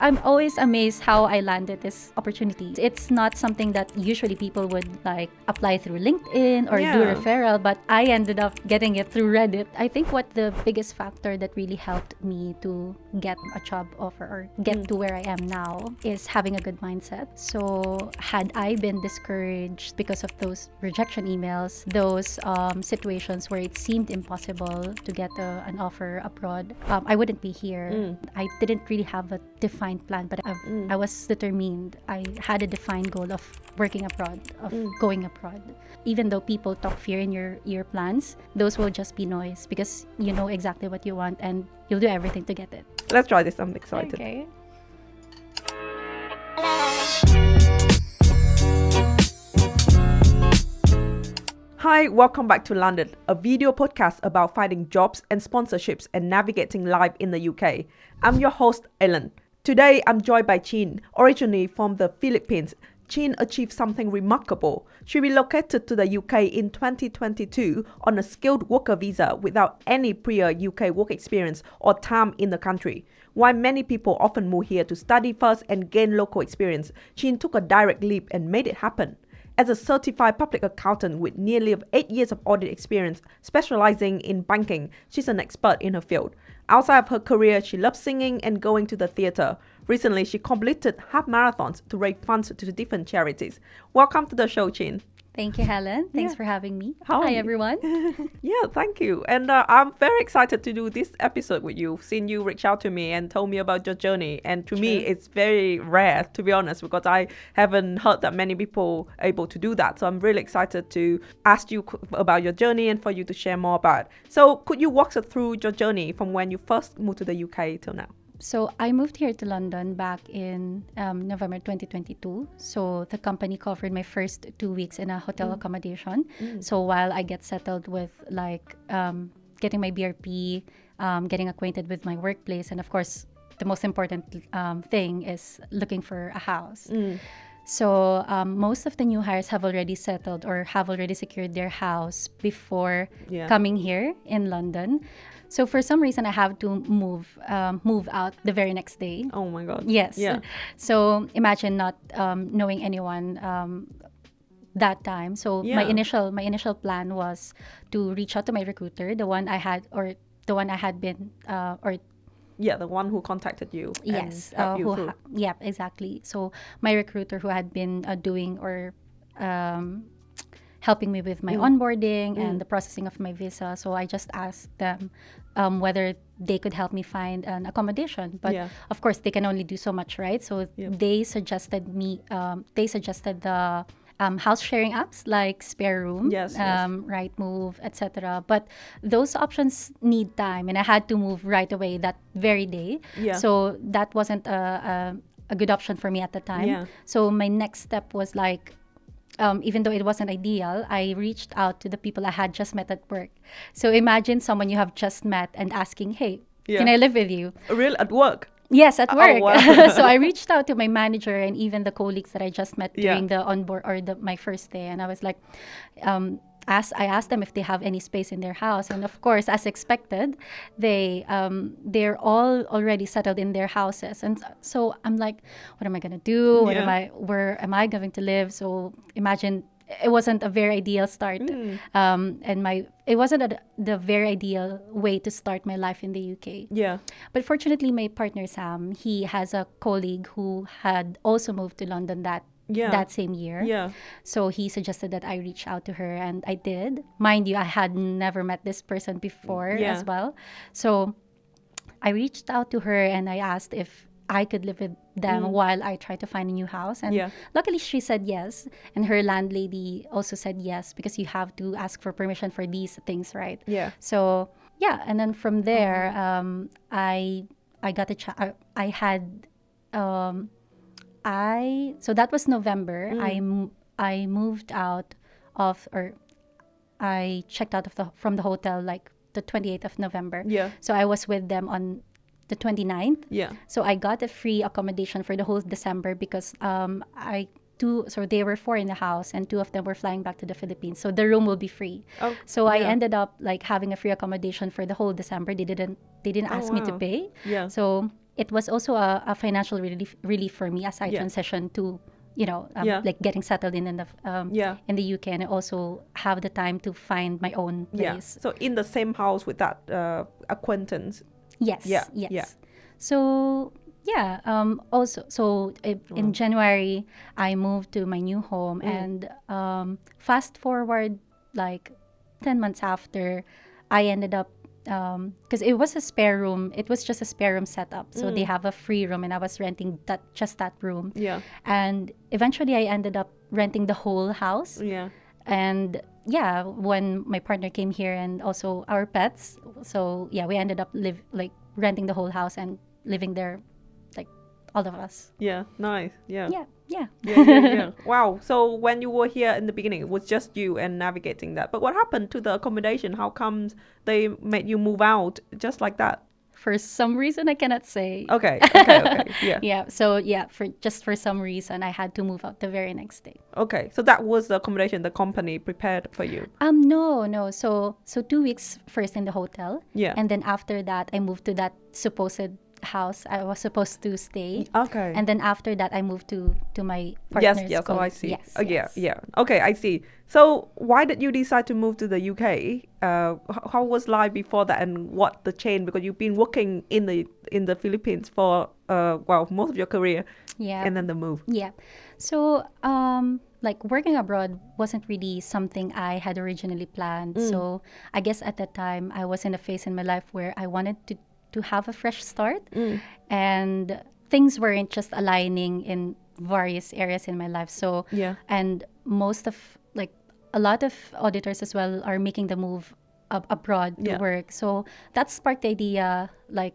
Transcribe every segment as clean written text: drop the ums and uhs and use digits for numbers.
I'm always amazed how I landed this opportunity. It's not something that usually people would like apply through LinkedIn or do referral, but I ended up getting it through Reddit. I think what the biggest factor that really helped me to get a job offer or get to where I am now is having a good mindset. So had I been discouraged because of those rejection emails, those situations where it seemed impossible to get an offer abroad, I wouldn't be here. I didn't really have a defined plan, but I was determined. I had a defined goal of working abroad, of going abroad. Even though people talk fear in your plans, those will just be noise because you know exactly what you want and you'll do everything to get it. Let's try this. I'm excited. Okay. Hi, welcome back to London, a video podcast about finding jobs and sponsorships and navigating life in the UK. I'm your host, Ellen. Today, I'm joined by Chyn, originally from the Philippines. Chyn achieved something remarkable. She relocated to the UK in 2022 on a skilled worker visa without any prior UK work experience or time in the country. While many people often move here to study first and gain local experience, Chyn took a direct leap and made it happen. As a certified public accountant with nearly 8 years of audit experience, specializing in banking, she's an expert in her field. Outside of her career, she loves singing and going to the theatre. Recently, she completed half marathons to raise funds to different charities. Welcome to the show, Chyn. Thank you, Helen. Thanks for having me. Hi. Hi, everyone. Yeah, thank you. And I'm very excited to do this episode with you, since you reached out to me and told me about your journey. And to me, it's very rare, to be honest, because I haven't heard that many people are able to do that. So I'm really excited to ask you about your journey and for you to share more about it. So could you walk us through your journey from when you first moved to the UK till now? So I moved here to London back in November 2022. So the company covered my first 2 weeks in a hotel accommodation. So while I get settled with like getting my BRP, getting acquainted with my workplace, and of course, the most important thing is looking for a house. So most of the new hires have already settled or have already secured their house before coming here in London. So for some reason, I have to move out the very next day. Oh my God. Yes. Yeah. So imagine not knowing anyone that time. So my initial plan was to reach out to my recruiter, the one I had been the one who contacted you. Yes. And helped you through. Yeah, exactly. So my recruiter who had been doing or helping me with my onboarding and the processing of my visa. So I just asked them whether they could help me find an accommodation. But of course, they can only do so much, right? So they suggested the house sharing apps like Spare Room, Rightmove, etc. But those options need time, and I had to move right away that very day. So that wasn't a good option for me at the time. So my next step was like, even though it wasn't ideal, I reached out to the people I had just met at work. So imagine someone you have just met and asking, hey, can I live with you? Real at work? Yes, at work. Oh, wow. So I reached out to my manager and even the colleagues that I just met during the onboard or my first day. And I was like, I asked them if they have any space in their house. And of course, as expected, they're all already settled in their houses. And so I'm like, what am I going to do? Where am I going to live? So imagine it wasn't a very ideal start. It wasn't the very ideal way to start my life in the UK. Yeah. But fortunately, my partner, Sam, he has a colleague who had also moved to London that same year. Yeah. So he suggested that I reach out to her, and I did. Mind you, I had never met this person before as well. So I reached out to her and I asked if I could live with them while I tried to find a new house. And luckily she said yes. And her landlady also said yes, because you have to ask for permission for these things, right? Yeah. So and then from there, I got a so that was November. I moved out I checked out from the hotel like the 28th of November. Yeah. So I was with them on the 29th. Yeah. So I got a free accommodation for the whole December because so they were 4 in the house and 2 of them were flying back to the Philippines. So the room will be free. Oh, so I ended up like having a free accommodation for the whole December. They didn't ask me to pay. Yeah. So it was also a financial relief for me as I transitioned to, like getting settled in the UK, and I also have the time to find my own place. So in the same house with that acquaintance. Yes. So also, so in January, I moved to my new home, and fast forward like 10 months after, I ended up, because it was a spare room. It was just a spare room setup. So they have a free room, and I was renting just that room. Yeah. And eventually I ended up renting the whole house. Yeah. And when my partner came here and also our pets, so we ended up renting the whole house and living there, like all of us. Yeah, nice. Yeah. Yeah. Wow. So when you were here in the beginning, it was just you and navigating that. But what happened to the accommodation? How comes they made you move out just like that? For some reason I cannot say. Okay. Yeah. Yeah. So for some reason I had to move out the very next day. Okay. So that was the accommodation the company prepared for you. No. So 2 weeks first in the hotel. Yeah. And then after that I moved to that supposed house I was supposed to stay. Okay. And then after that I moved to my partner's Yes. Oh, I see. Yes. Yeah. Okay, I see. So why did you decide to move to the UK? How was life before that, and what the change? Because you've been working in the Philippines for most of your career. Yeah. And then the move. Yeah. So like working abroad wasn't really something I had originally planned. So I guess at that time I was in a phase in my life where I wanted to have a fresh start, and things weren't just aligning in various areas in my life. So and most of a lot of auditors as well are making the move abroad to work. So that sparked the idea, like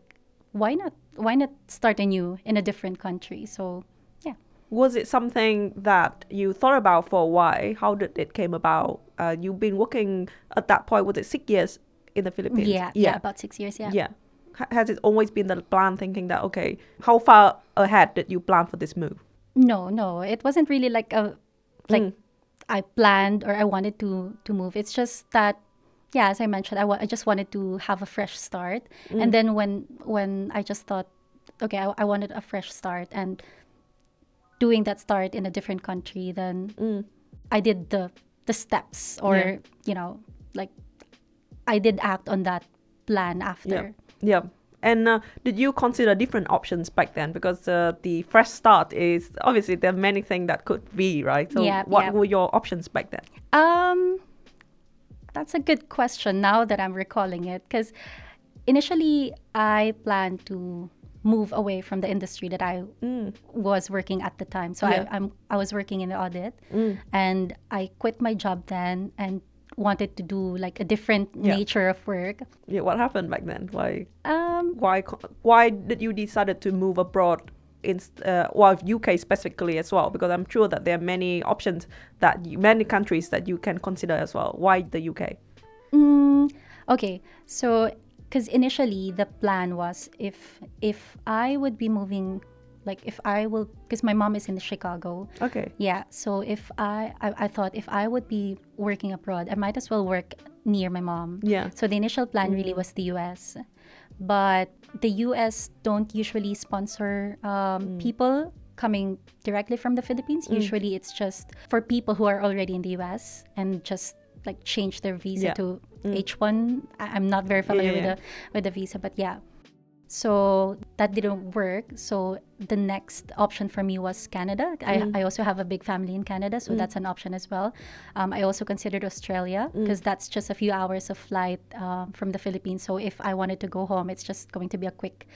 why not start anew in a different country? So was it something that you thought about for a while? How did it came about? You've been working at that point, was it 6 years in the Philippines? Yeah, about 6 years. Yeah. Has it always been the plan, thinking that, okay, how far ahead did you plan for this move? No, it wasn't really like I planned or I wanted to move. It's just that, as I mentioned, I just wanted to have a fresh start. And then when I just thought, okay, I wanted a fresh start, and doing that start in a different country, then I did the steps, or I did act on that plan after. Yeah. And did you consider different options back then? Because the fresh start is, obviously there are many things that could be, right? So what were your options back then? That's a good question now that I'm recalling it, because initially I planned to move away from the industry that I was working at the time. So I was working in the audit, and I quit my job then and wanted to do like a different nature of work. Yeah, what happened back then? Why did you decided to move abroad in UK specifically as well? Because I'm sure that there are many options many countries that you can consider as well. Why the UK? Okay, so because initially the plan was if I would be moving, because my mom is in Chicago. Okay. Yeah, so if I thought if I would be working abroad, I might as well work near my mom. Yeah. So the initial plan really was the US. But the US don't usually sponsor people coming directly from the Philippines. Usually it's just for people who are already in the US and just like change their visa to H1. I'm not very familiar with the visa, but so that didn't work. So the next option for me was Canada. I also have a big family in Canada, so that's an option as well. I also considered Australia, because that's just a few hours of flight from the Philippines. So if I wanted to go home, it's just going to be a quick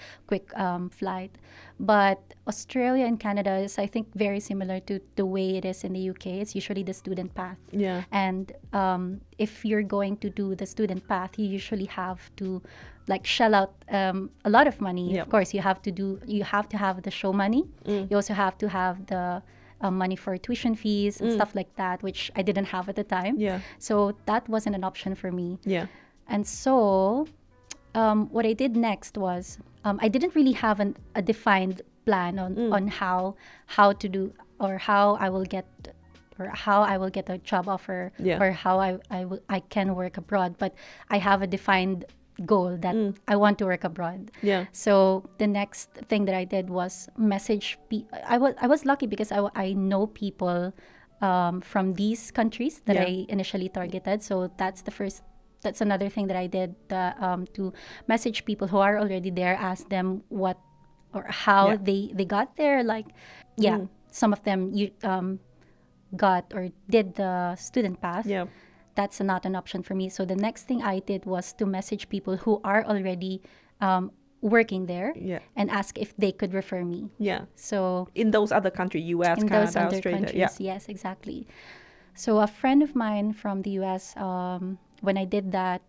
flight. But Australia and Canada is, I think, very similar to the way it is in the UK. It's usually the student path. Yeah. And if you're going to do the student path, you usually have to shell out a lot of money. Of course, you have to have the show money. You also have to have the money for tuition fees and stuff like that, which I didn't have at the time. Yeah. So that wasn't an option for me. Yeah. And so what I did next was I didn't really have a defined plan on how to do, or how I will get a job offer, or how I can work abroad. But I have a defined goal that I want to work abroad. Yeah. So the next thing that I did was message. I was lucky because I know people from these countries that I initially targeted. So that's another thing that I did, to message people who are already there, ask them what or how they got there. Like, some of them got or did the student path. Yeah. That's not an option for me. So the next thing I did was to message people who are already working there and ask if they could refer me. Yeah. So in those other countries, US, in Canada, those other Australia. countries, yes, exactly. So a friend of mine from the US, when I did that,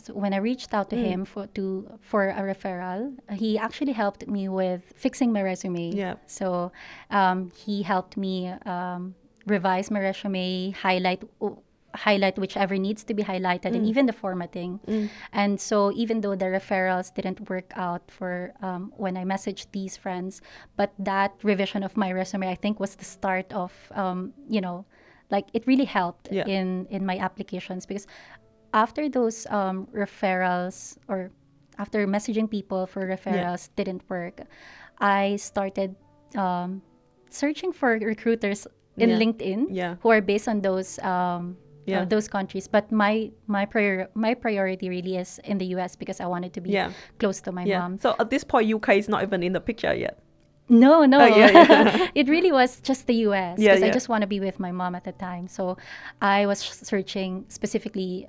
so when I reached out to him for a referral, he actually helped me with fixing my resume. Yeah. So he helped me revise my resume, highlight whichever needs to be highlighted, and even the formatting. And so even though the referrals didn't work out for when I messaged these friends, but that revision of my resume, I think, was the start of like it really helped in my applications, because after those referrals, or after messaging people for referrals didn't work, I started searching for recruiters in LinkedIn who are based on those countries. But my priority really is in the US, because I wanted to be close to my mom. So at this point, UK is not even in the picture yet. No. It really was just the US, because I just want to be with my mom at the time. So I was searching specifically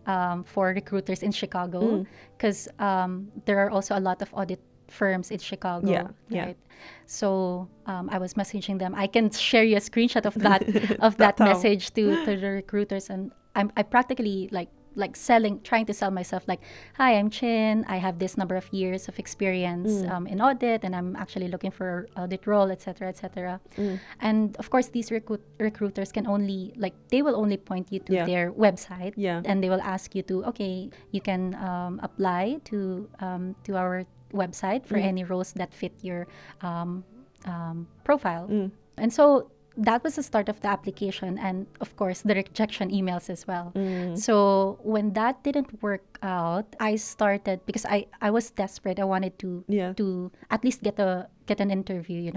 for recruiters in Chicago, because there are also a lot of audit firms in Chicago. Right? So I was messaging them. I can share you a screenshot of that message to the recruiters, and I practically like trying to sell myself, like, hi, I'm Chyn, I have this number of years of experience in audit, and I'm actually looking for an audit role, etc. And of course, these recruiters can only, like, they will only point you to their website, and they will ask you to, okay, you can apply to our website for any roles that fit your profile. And so that was the start of the application, and of course the rejection emails as well. So when that didn't work out, I started, because I was desperate. I wanted to at least get an interview,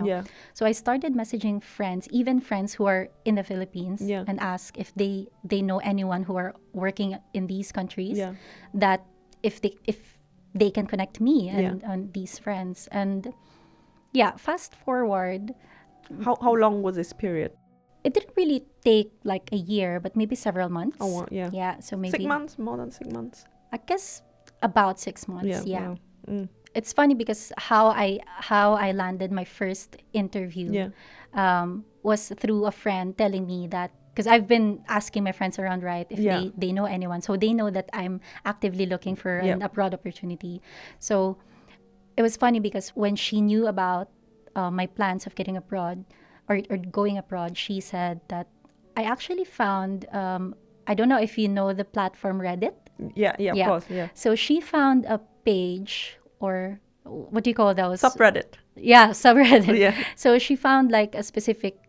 So I started messaging friends, even friends who are in the Philippines, and ask if they know anyone who are working in these countries, that if they can connect me and these friends. And fast forward. How long was this period? It didn't really take like a year, but maybe several months. Oh, wow, yeah. Yeah, so maybe 6 months, more than 6 months. I guess about 6 months. Yeah. Wow. It's funny because how I landed my first interview was through a friend telling me that, because I've been asking my friends around, right, if they know anyone, so they know that I'm actively looking for an abroad opportunity. So it was funny because when she knew about my plans of getting abroad or going abroad, she said that I actually found, I don't know if you know the platform Reddit. Yeah, of course, yeah. So she found a page, or what do you call those? Subreddit. Yeah, subreddit. Yeah. So she found like a specific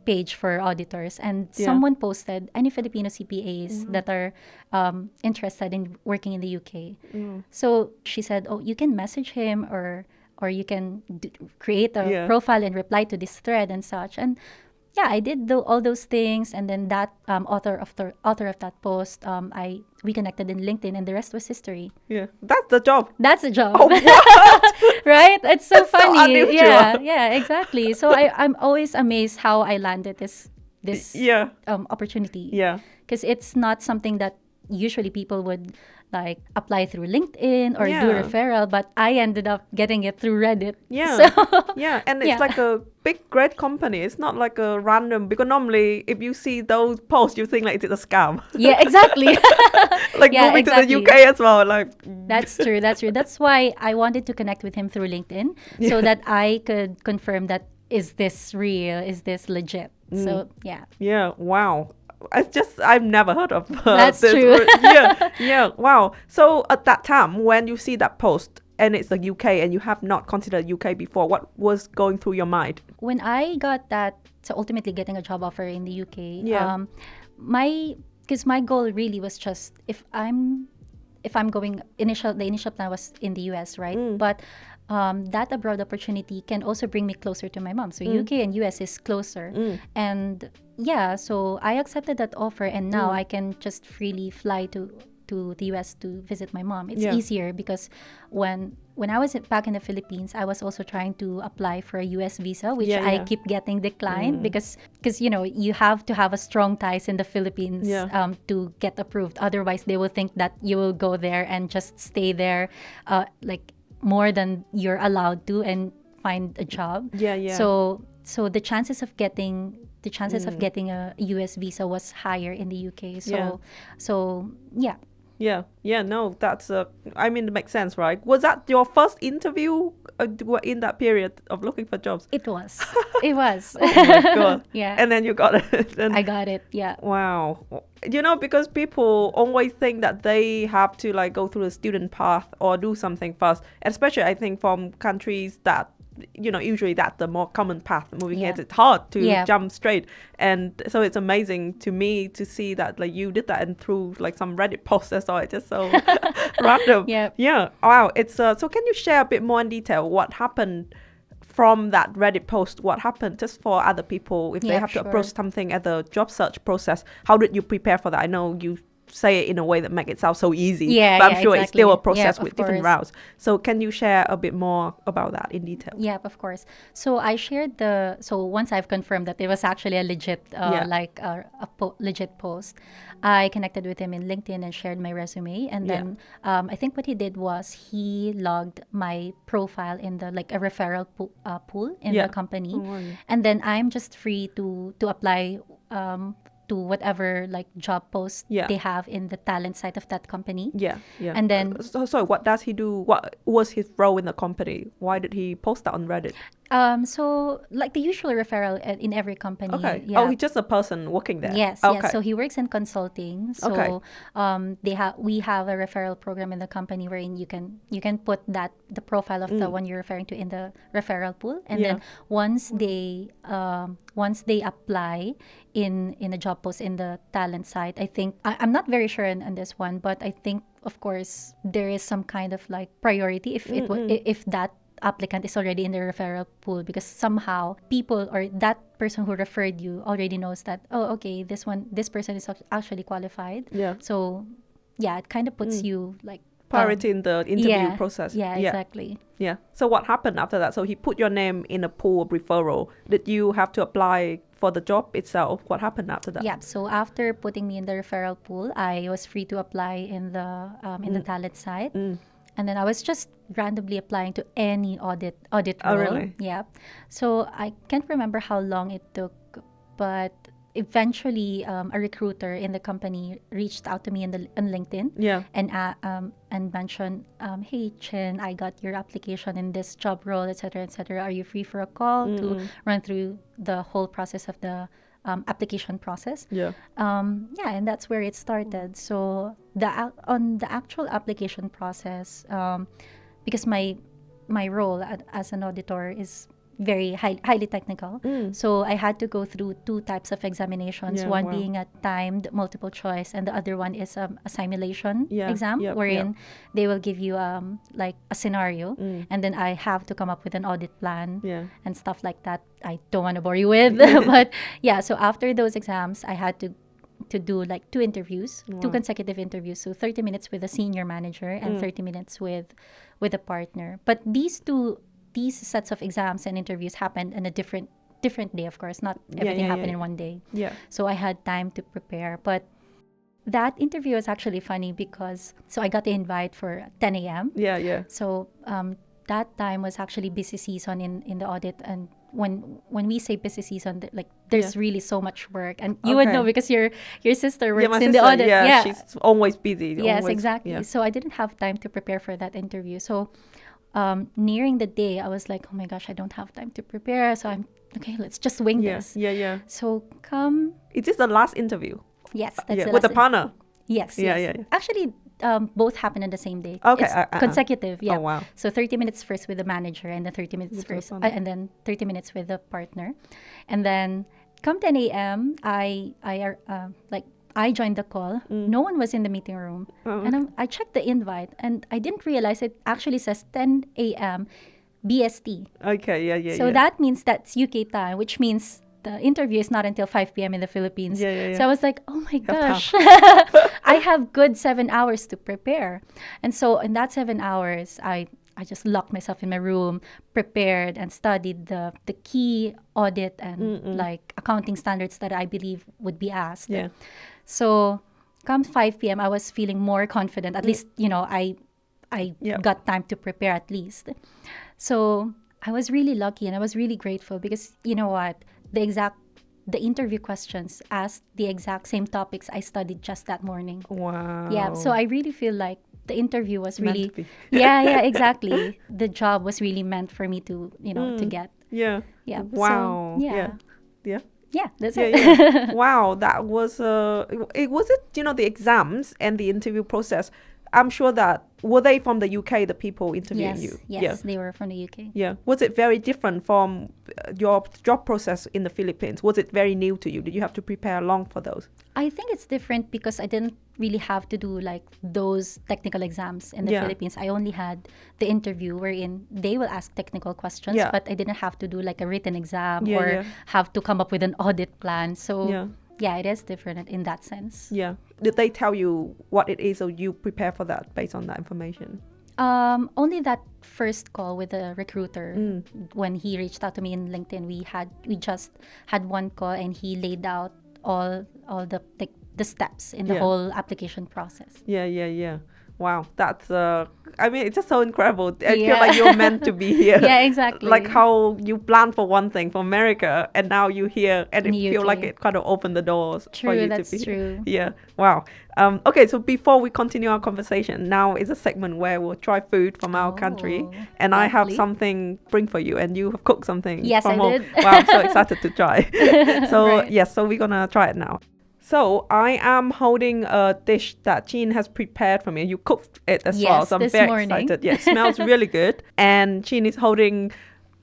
page for auditors, and someone posted any Filipino CPAs that are interested in working in the UK. So she said, oh, you can message him, or you can create a profile and reply to this thread and such. And I did all those things. And then that author of that post, we connected in LinkedIn, and the rest was history. Yeah, that's the job. That's the job. Oh, what? Right? It's so That's funny. so unusual. Yeah, exactly. So I'm always amazed how I landed this opportunity. Yeah. Because it's not something that usually people would like apply through LinkedIn or do referral, but I ended up getting it through Reddit. Yeah. So, And it's like a big, great company. It's not like a random, because normally if you see those posts, you think like it's a scam. Yeah, exactly. Like moving to the UK as well. Like That's true. That's why I wanted to connect with him through LinkedIn, so that I could confirm that, is this real? Is this legit? So, yeah. Yeah, wow. I've never heard of That's this. true. Wow. So at that time, when you see that post and it's the UK and you have not considered UK before, what was going through your mind? When I got that, so ultimately getting a job offer in the UK, because my goal really was just, if I'm if I'm going, the initial plan was in the US, right? But that abroad opportunity can also bring me closer to my mom. So UK and US is closer. And yeah, so I accepted that offer, and now I can just freely fly to the US to visit my mom. It's easier because when I was back in the Philippines, I was also trying to apply for a US visa, which I keep getting declined because you know, you have to have a strong ties in the Philippines to get approved. Otherwise, they will think that you will go there and just stay there like more than you're allowed to and find a job. So the chances of getting a US visa was higher in the UK. So yeah. No, that's I mean, it makes sense, right? Was that your first interview in that period of looking for jobs? It was. It was. Oh my God. Yeah. And then you got it. I got it. Yeah. Wow. You know, because people always think that they have to like go through a student path or do something first, especially I think from countries that, you know, usually that's the more common path moving here. It's hard to jump straight, and so it's amazing to me to see that like you did that and through like some Reddit posts. I saw it just so random. Yeah. Wow. It's so can you share a bit more in detail what happened from that Reddit post? What happened, just for other people if they have to approach something at the job search process? How did you prepare for that? I know you say it in a way that make it sound so easy, but I'm sure it's still a process with different routes. So can you share a bit more about that in detail? Yeah, of course. So I shared so once I've confirmed that it was actually a legit legit post, I connected with him in LinkedIn and shared my resume, and then I think what he did was he logged my profile in the like a referral pool in the company, and then I'm just free to apply to whatever like job post they have in the talent side of that company. And then so what does he do? What was his role in the company? Why did he post that on Reddit? So like the usual referral in every company. Okay. Oh, he's just a person working there. Yes. Okay. Yes. So he works in consulting. So we have a referral program in the company wherein you can put the profile of the one you're referring to in the referral pool, and then once they apply in a job post in the talent side, I think I'm not very sure on this one, but I think of course there is some kind of like priority if that applicant is already in the referral pool, because somehow people or that person who referred you already knows that, oh, okay, this person is actually qualified. So yeah, it kind of puts you like priority in the interview process. Yeah, exactly. Yeah. So what happened after that? So he put your name in a pool of referral. Did you have to apply for the job itself? What happened after that? Yeah. So after putting me in the referral pool, I was free to apply in the talent side. And then I was just randomly applying to any audit role. Oh, really? Yeah. So I can't remember how long it took, but eventually a recruiter in the company reached out to me on LinkedIn. And mentioned, hey Chyn, I got your application in this job role, etc., etc. Are you free for a call to run through the whole process of the application process? And that's where it started. So on the actual application process, because my role as an auditor is very highly technical, so I had to go through two types of examinations, one being a timed multiple choice, and the other one is a simulation exam, wherein they will give you like a scenario, and then I have to come up with an audit plan and stuff like that. I don't want to bore you with but yeah, so after those exams I had to do like two consecutive interviews, so 30 minutes with a senior manager and 30 minutes with a partner. But these sets of exams and interviews happened on a different day, of course. Not everything happened in one day. So I had time to prepare. But that interview was actually funny because so I got the invite for 10 a.m. So that time was actually busy season in the audit, and when we say busy season, like there's really so much work, and you would know because your sister works in the audit. She's always busy. Yes, exactly. So I didn't have time to prepare for that interview. So nearing the day, I was like, oh my gosh, I don't have time to prepare. So I'm okay, let's just wing this. So Is this the last interview? Yes, that's with the partner. Yes. Actually, both happened on the same day. Okay, it's consecutive. Oh wow! So 30 minutes first with the manager, and then 30 minutes and then 30 minutes with the partner, and then come 10 a.m. I like I joined the call. No one was in the meeting room. And I checked the invite, and I didn't realize it actually says 10 a.m. BST. Okay, yeah. So that means that's UK time, which means the interview is not until 5 p.m. in the Philippines. Yeah. So I was like, oh my gosh, I have good 7 hours to prepare. And so in that 7 hours, I just locked myself in my room, prepared and studied the key audit and like accounting standards that I believe would be asked. Yeah. So come 5 p.m., I was feeling more confident. At least, I got time to prepare at least. So I was really lucky and I was really grateful because you know what? The interview questions asked the exact same topics I studied just that morning. Wow. Yeah. So I really feel like the interview was Meant really, to be. yeah, exactly. The job was really meant for me to, to get. Yeah. Yeah. Wow. So, yeah. Yeah, that's it. Yeah. Wow, that was the exams and the interview process. I'm sure that were they from the UK, the people interviewing you? Yes, they were from the UK. Yeah. Was it very different from your job process in the Philippines? Was it very new to you? Did you have to prepare long for those? I think it's different because I didn't really have to do like those technical exams in the Philippines. I only had the interview wherein they will ask technical questions, but I didn't have to do like a written exam or have to come up with an audit plan. So yeah, it is different in that sense. Yeah. Did they tell you what it is or you prepare for that based on that information? Only that first call with the recruiter when he reached out to me in LinkedIn. We just had one call and he laid out all the steps in the whole application process. Yeah. Wow, that's it's just so incredible. I feel like you're meant to be here. Yeah, exactly. Like how you plan for one thing for America and now you're here and it feel like it kind of opened the doors for you to be true. Yeah. Wow. Okay, so before we continue our conversation, now is a segment where we'll try food from our country and lovely. I have something bring for you and you have cooked something from I home. did. Wow, I'm so excited to try. So Right. yes, so we're gonna try it now. So I am holding a dish that Chyn has prepared for me. You cooked it as well, so I'm this very morning. excited. Yeah, it smells really good. And Chyn is holding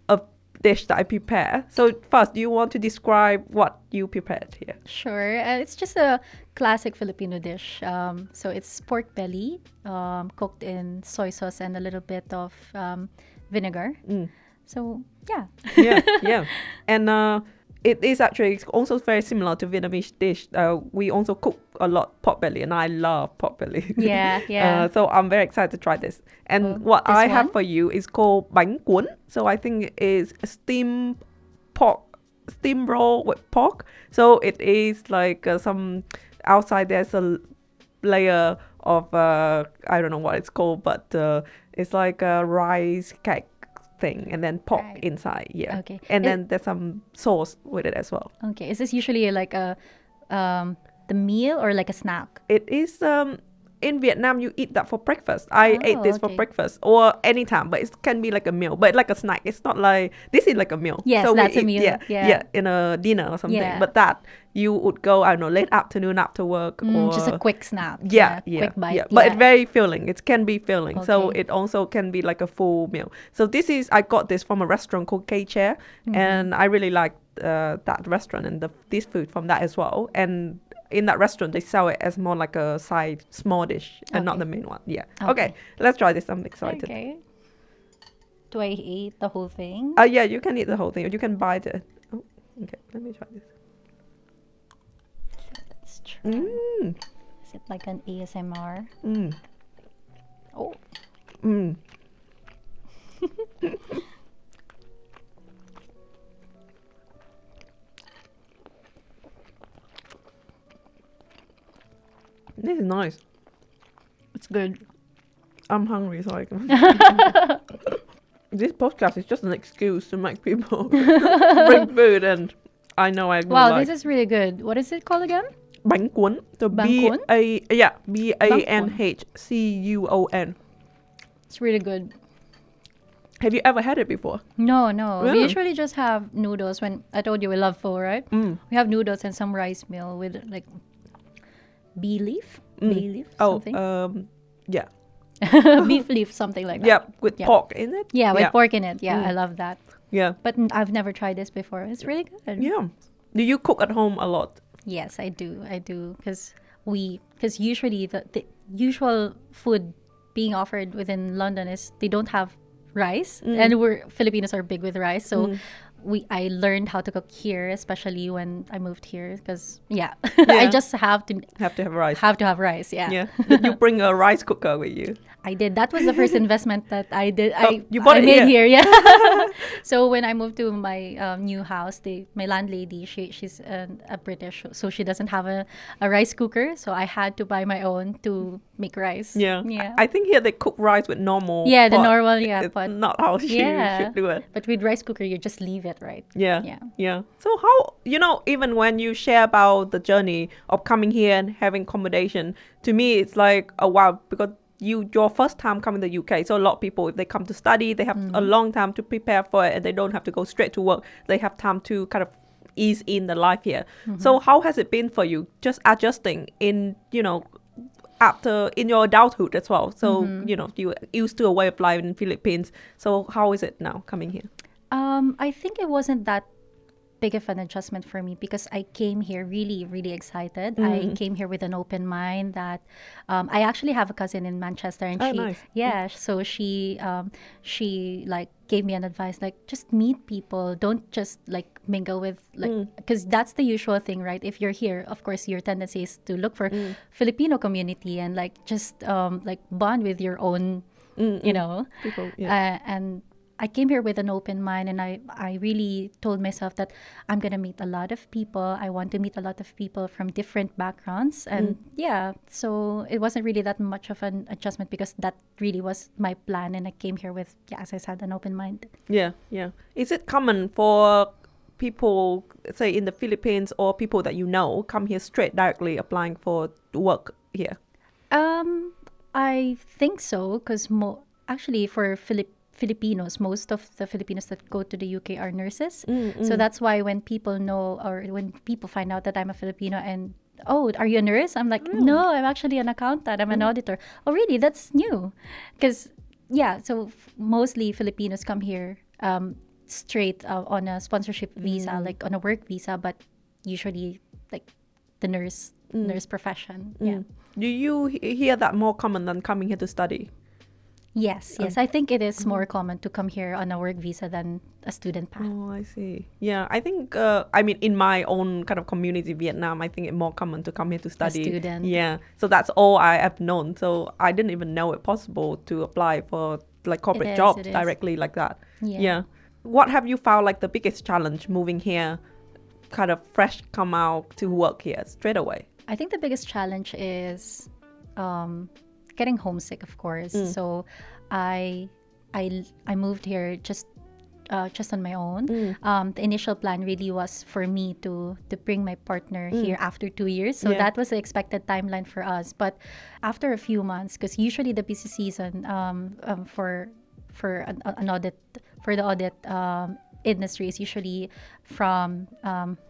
a dish that I prepare. So first, do you want to describe what you prepared here? Sure. It's just a classic Filipino dish. So it's pork belly, cooked in soy sauce and a little bit of vinegar. So yeah. Yeah. And it is actually also very similar to Vietnamese dish. We also cook a lot pork belly, and I love pork belly. Yeah. So I'm very excited to try this. And what I have for you is called bánh cuốn. So I think it is a steam roll with pork. So it is like some outside there's a layer of I don't know what it's called, but it's like a rice cake thing and then pork inside. Okay. And then there's some sauce with it as well. Okay. Is this usually like a the meal or like a snack? It is in Vietnam you eat that for breakfast. I ate this for okay. breakfast or anytime, but it can be like a meal, but like a snack. It's not like this is like a meal. Yes, so that's we a meal. Yeah, in a dinner or something. Yeah. But that you would go, I don't know, late afternoon after work or Just a quick snack. quick bite. Yeah. But it's very filling. It can be filling. So Okay. it also can be like a full meal. So I got this from a restaurant called K-Chair, and I really like that restaurant and this food from that as well. And in that restaurant, they sell it as more like a side small dish and not the main one. Yeah. Okay. Let's try this. I'm excited. Okay. Do I eat the whole thing? Yeah, you can eat the whole thing or you can bite it. Oh, okay. Let me try this. Let's try. Is it like an ASMR? Oh. This is nice. It's good. I'm hungry, so I can. This podcast is just an excuse to make people bring food, and I know I will Wow, like. this is really good. What is it called again? Bánh cuốn. So Bánh cuốn? BANHCUON. It's really good. Have you ever had it before? No. We Really? usually just have noodles when I told you we love pho, right? We have noodles and some rice meal with like bay leaf, something. Yeah. Beef leaf, something like that. Yeah, with pork in it. Yeah, with pork in it. Yeah, I love that. Yeah. But I've never tried this before. It's really good. Yeah. Do you cook at home a lot? Yes, I do. Because usually the usual food being offered within London is they don't have rice, and Filipinos are big with rice, so I learned how to cook here, especially when I moved here, because I just have to have rice. have to have rice. Yeah. Did you bring a rice cooker with you? I did. That was the first investment that I did. You bought I it made here? Yeah. So when I moved to my new house, my landlady, she's a British, so she doesn't have a rice cooker. So I had to buy my own to make rice. Yeah. Yeah. I think here they cook rice with normal Yeah, the pot. normal, It's pot. not how you should do it. But with rice cooker, you just leave it, right? Yeah. So how, even when you share about the journey of coming here and having accommodation, to me, it's like, oh, wow, because your first time coming to the UK. So a lot of people, if they come to study, they have a long time to prepare for it, and they don't have to go straight to work. They have time to kind of ease in the life here. So how has it been for you, just adjusting in, after in your adulthood as well? So, you used to a way of life in Philippines. So how is it now coming here? I think it wasn't that big of an adjustment for me because I came here really, really excited. I came here with an open mind that I actually have a cousin in Manchester, and so she like gave me an advice, like, just meet people, don't just like mingle with, like, because that's the usual thing, right? If you're here, of course your tendency is to look for Filipino community and like just like bond with your own People, and I came here with an open mind, and I really told myself that I'm going to meet a lot of people. I want to meet a lot of people from different backgrounds. And so it wasn't really that much of an adjustment because that really was my plan. And I came here with, as I said, an open mind. Yeah. Is it common for people, say in the Philippines, or people that come here straight directly applying for work here? I think so, because actually for Filipinos, most of the Filipinos that go to the UK are nurses. So that's why when people know, or when people find out that I'm a Filipino and, oh, are you a nurse? I'm like, no, I'm actually an accountant. I'm an auditor. Oh, really? That's new. Because, so mostly Filipinos come here straight on a sponsorship visa, like on a work visa, but usually like the nurse profession. Yeah. Do you hear that more common than coming here to study? Yes. I think it is more common to come here on a work visa than a student path. Oh, I see. Yeah, I think, in my own kind of community, Vietnam, I think it's more common to come here to study. A student. Yeah, so that's all I have known. So I didn't even know it possible to apply for like corporate jobs directly like that. Yeah. What have you found like the biggest challenge moving here, kind of fresh come out to work here straight away? I think the biggest challenge is getting homesick, of course. So I moved here just on my own. The initial plan really was for me to bring my partner here after 2 years. So that was the expected timeline for us. But after a few months, because usually the busy season for an audit, for the audit industry is usually from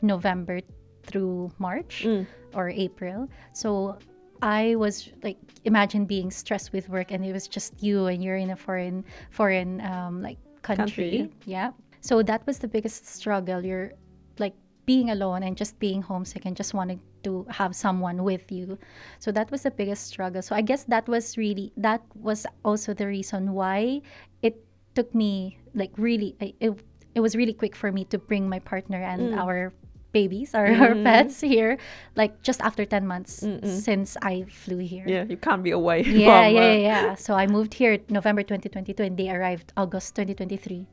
November through March or April. So I was like, imagine being stressed with work and it was just you and you're in a foreign like country. Yeah. So that was the biggest struggle. You're like being alone and just being homesick and just wanting to have someone with you. So that was the biggest struggle. So I guess that was also the reason why it took me like really, it was really quick for me to bring my partner and our babies, our pets here, like just after 10 months since I flew here. Yeah, you can't be away. Yeah. So I moved here November 2022 and they arrived August 2023,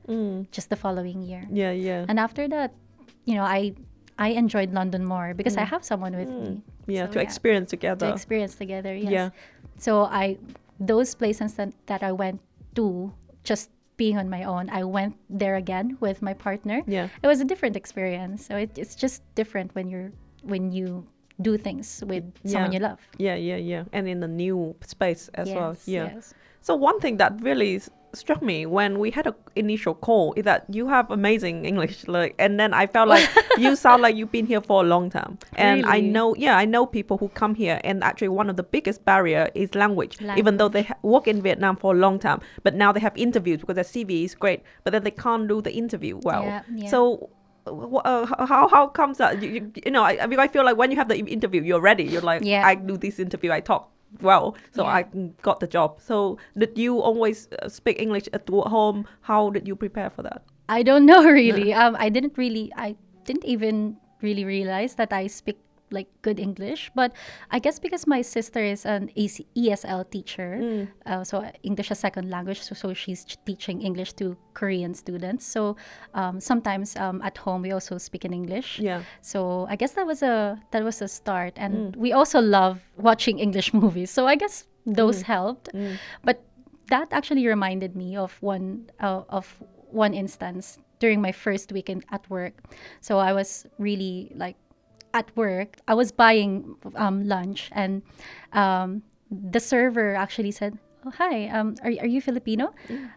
just the following year. Yeah. And after that, I enjoyed London more because I have someone with me. Yeah, so, to experience together. Yes. Yeah. So those places that I went to just being on my own, I went there again with my partner. Yeah. It was a different experience. So it's just different when you do things with someone you love. Yeah. And in a new space as well. Yeah. Yes. So one thing that really struck me when we had an initial call is that you have amazing English, and then I felt like you sound like you've been here for a long time. And Really? I know people who come here, and actually one of the biggest barrier is language. Even though they work in Vietnam for a long time, but now they have interviews because their CV is great, but then they can't do the interview well. Yeah. So how comes that I mean, I feel like when you have the interview, you're ready. You're like, Yeah. I do this interview, I talk well, so Yeah. I got the job. So did you always speak English at home? How did you prepare for that? I don't know really. I didn't even really realize that I speak like good English. But I guess because my sister is an ESL teacher, so English as second language, so she's teaching English to Korean students. So sometimes at home we also speak in English. Yeah. So I guess that was a start, and we also love watching English movies. So I guess those helped. But that actually reminded me of one instance during my first weekend at work. So I was really like at work. I was buying lunch, and the server actually said, "Oh, hi, are you Filipino?"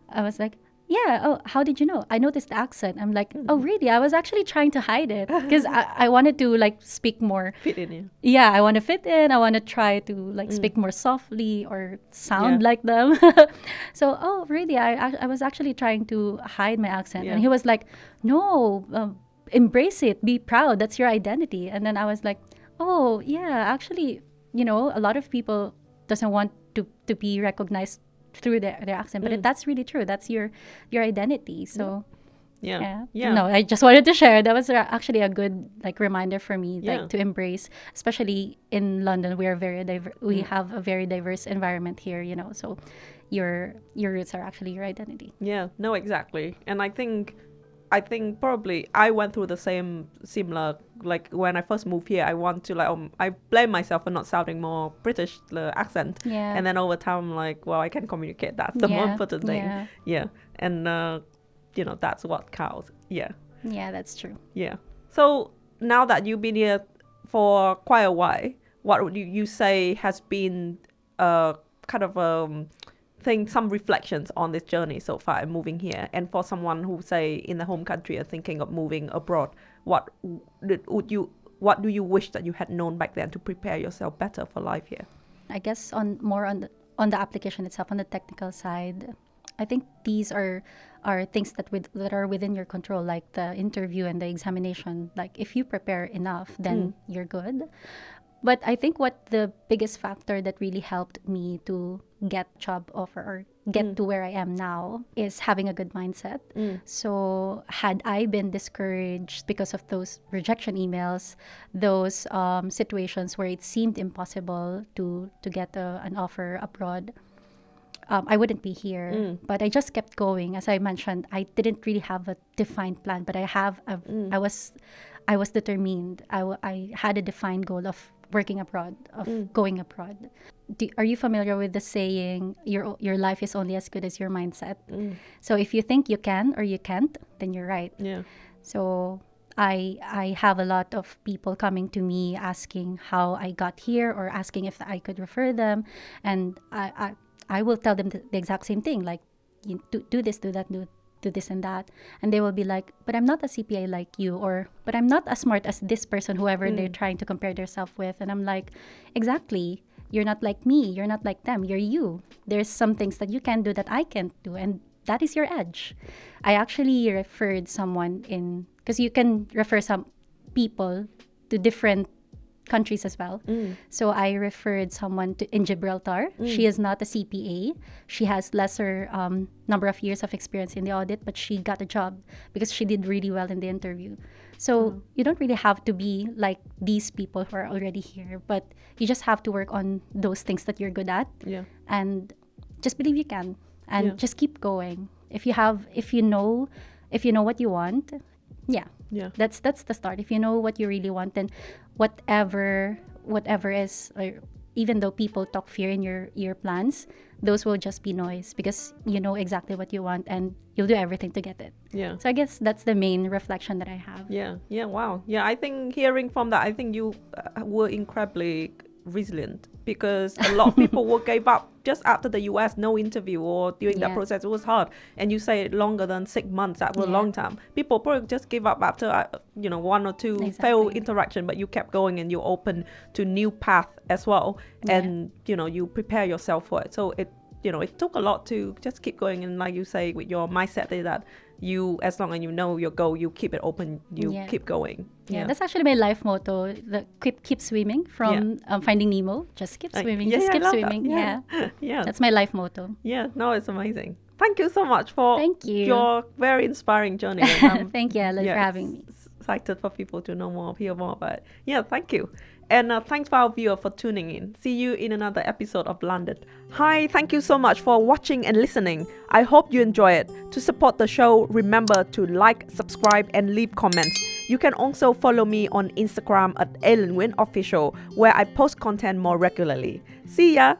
I was like, "Yeah." "Oh, how did you know?" "I noticed the accent." I'm like, "Oh, really?" I was actually trying to hide it because I wanted to like speak more. Fit in, yeah. Yeah, I want to fit in. I want to try to like speak more softly or sound like them. So, "Oh, really?" I was actually trying to hide my accent. Yeah. And he was like, "No, embrace it. Be proud. That's your identity." And then I was like, "Oh, yeah, actually, a lot of people doesn't want to be recognized through their accent, but that's really true. That's your identity." So Yeah. no, I just wanted to share. That was actually a good like reminder for me, Yeah. like to embrace, especially in London. We are very we have a very diverse environment here, So your roots are actually your identity. Yeah, no, exactly. And I think probably I went through the similar, like when I first moved here, I want to like I blame myself for not sounding more British, the accent. Yeah. And then over time I'm like, well, I can communicate. That's the more Yeah, important thing. yeah. Yeah. And that's what counts. Yeah. Yeah, that's true. Yeah. So now that you've been here for quite a while, what would you say has been kind of some reflections on this journey so far and moving here? And for someone who say in the home country are thinking of moving abroad, what do you wish that you had known back then to prepare yourself better for life here? I guess on the application itself, on the technical side, I think these are things that are within your control, like the interview and the examination. Like if you prepare enough, then you're good. But I think what the biggest factor that really helped me to get job offer or get to where I am now is having a good mindset. So had I been discouraged because of those rejection emails, those situations where it seemed impossible to get an offer abroad, I wouldn't be here. But I just kept going. As I mentioned, I didn't really have a defined plan, but I was determined. I had a defined goal of working abroad, of going abroad. Are you familiar with the saying, your life is only as good as your mindset? So if you think you can or you can't, then you're right. Yeah. So I have a lot of people coming to me asking how I got here or asking if I could refer them. And I will tell them the exact same thing, like, you do this, do that, do this and that. And they will be like, but I'm not a CPA like you, or but I'm not as smart as this person, whoever they're trying to compare themselves with. And I'm like, exactly. You're not like me. You're not like them. You're you. There's some things that you can do that I can't do. And that is your edge. I actually referred someone because you can refer some people to different countries as well. So I referred someone in Gibraltar. She is not a CPA. She has lesser number of years of experience in the audit, but she got a job because she did really well in the interview. So you don't really have to be like these people who are already here, but you just have to work on those things that you're good at. Yeah. And just believe you can, and just keep going. If you know what you want, that's the start. If you know what you really want, then whatever is, or even though people talk fear in your plans, those will just be noise, because you know exactly what you want and you'll do everything to get it. Yeah. So I guess that's the main reflection that I have. Yeah. Wow. Yeah, I think hearing from that, I think you were incredibly resilient, because a lot of people will give up just after the US, no interview, or during that process. It was hard, and you say longer than 6 months. That was a long time. People probably just give up after one or two failed interaction, but you kept going and you open to new path as well, and you prepare yourself for it. So it took a lot to just keep going, and like you say, with your mindset is that you, as long as you know your goal, you keep it open, you keep going. Yeah, that's actually my life motto. The keep swimming from Finding Nemo. Just keep swimming. Just keep swimming. Yeah. Yeah. That's my life motto. Yeah. No, it's amazing. Thank you so much for your very inspiring journey. Thank you, Ellen, for having me. Excited for people to know more, hear more about it. Yeah, thank you. And thanks for our viewer for tuning in. See you in another episode of Landed. Hi, thank you so much for watching and listening. I hope you enjoy it. To support the show, remember to like, subscribe, and leave comments. You can also follow me on Instagram at Ellen Win Official, where I post content more regularly. See ya!